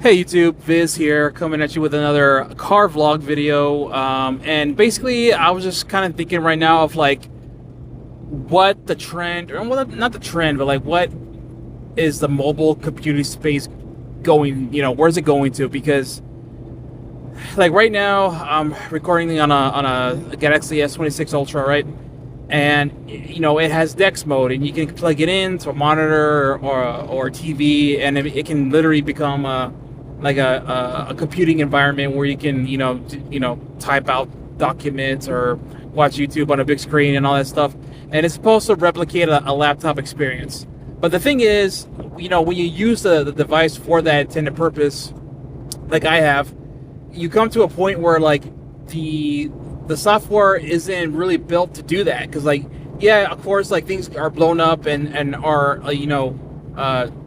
Hey YouTube, Viz here, coming at you with another car vlog video. And basically, I was just kind of thinking right now of like what the trend, or well, not the trend, but like what is the mobile computing space going? Where's it going to? Because like right now, I'm recording on a Galaxy S26 Ultra, right? And it has DeX mode, and you can plug it into a monitor or TV, and it can literally become a computing environment where you can type out documents or watch YouTube on a big screen and all that stuff. And it's supposed to replicate a laptop experience. But the thing is, when you use the device for that intended purpose, like I have, you come to a point where like the software isn't really built to do that, because like, yeah, of course, like things are blown up and are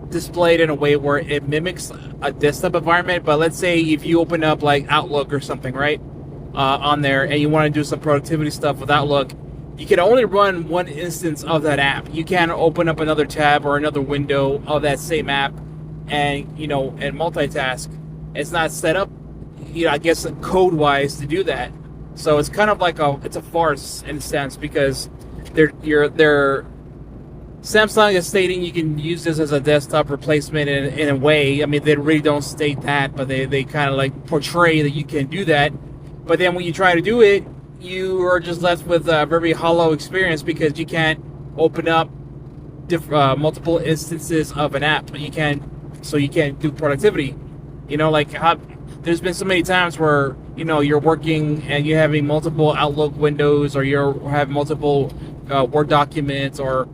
displayed in a way where it mimics a desktop environment. But let's say if you open up like Outlook or something, right, on there, and you want to do some productivity stuff with Outlook, you can only run one instance of that app. You can't open up another tab or another window of that same app and and multitask. It's not set up, I guess, code wise to do that. So it's kind of like it's a farce in a sense, because they're Samsung is stating you can use this as a desktop replacement in a way. I mean, they really don't state that, but they kind of like portray that you can do that. But then when you try to do it, you are just left with a very hollow experience, because you can't open up multiple instances of an app. You can't do productivity. There's been so many times where you're working and you're having multiple Outlook windows, or you have multiple Word documents or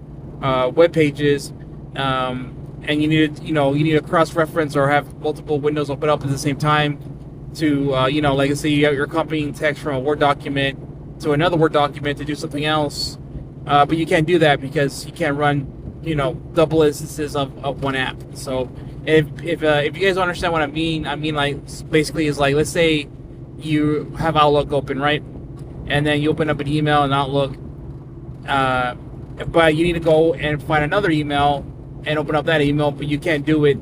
web pages, and you need to cross-reference or have multiple windows open up at the same time to like, let's say you're copying text from a Word document to another Word document to do something else, but you can't do that because you can't run double instances of one app. So if you guys don't understand what I mean like basically is like, let's say you have Outlook open, right, and then you open up an email in Outlook, but you need to go and find another email and open up that email, but you can't do it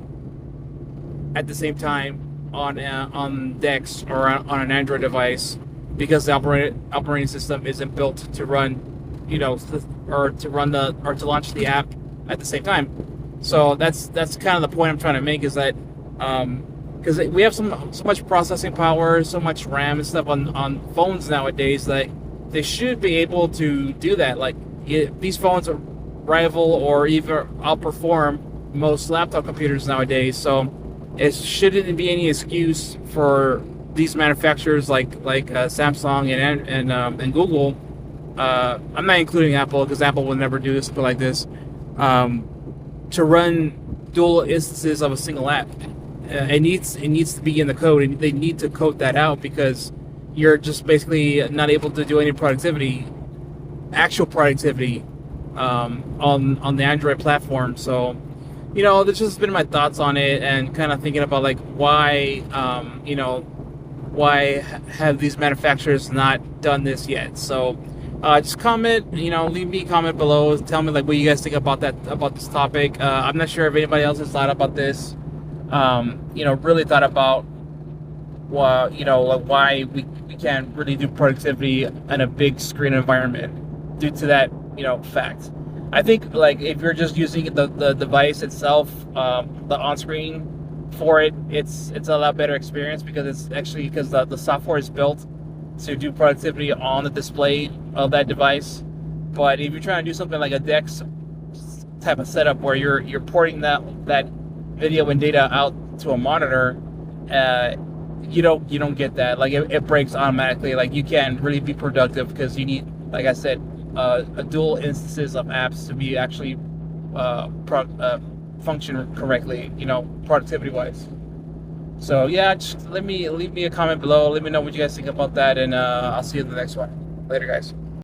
at the same time on DeX or on an Android device, because the operating system isn't built to run, or to launch the app at the same time. So that's kind of the point I'm trying to make, is that because we have so much processing power, so much RAM and stuff on phones nowadays, that they should be able to do that. Like, these phones are rival or even outperform most laptop computers nowadays. So it shouldn't be any excuse for these manufacturers like Samsung and Google. I'm not including Apple, because Apple will never do something like this, to run dual instances of a single app. It needs to be in the code, and they need to code that out, because you're just basically not able to do any actual productivity on the Android platform. So this has been my thoughts on it, and kind of thinking about like why have these manufacturers not done this yet. So just comment, leave me a comment below, tell me like what you guys think about this topic. I'm not sure if anybody else has thought about this, really thought about like why we can't really do productivity in a big screen environment due to that fact. I think like if you're just using the device itself, the on-screen for it's a lot better experience, because the software is built to do productivity on the display of that device. But if you're trying to do something like a DeX type of setup where you're porting that video and data out to a monitor, you don't get that. Like it breaks automatically. Like you can't really be productive, because you need, like I said, a dual instances of apps to be actually function correctly, productivity wise. So yeah, just leave me a comment below. Let me know what you guys think about that, and I'll see you in the next one. Later, guys.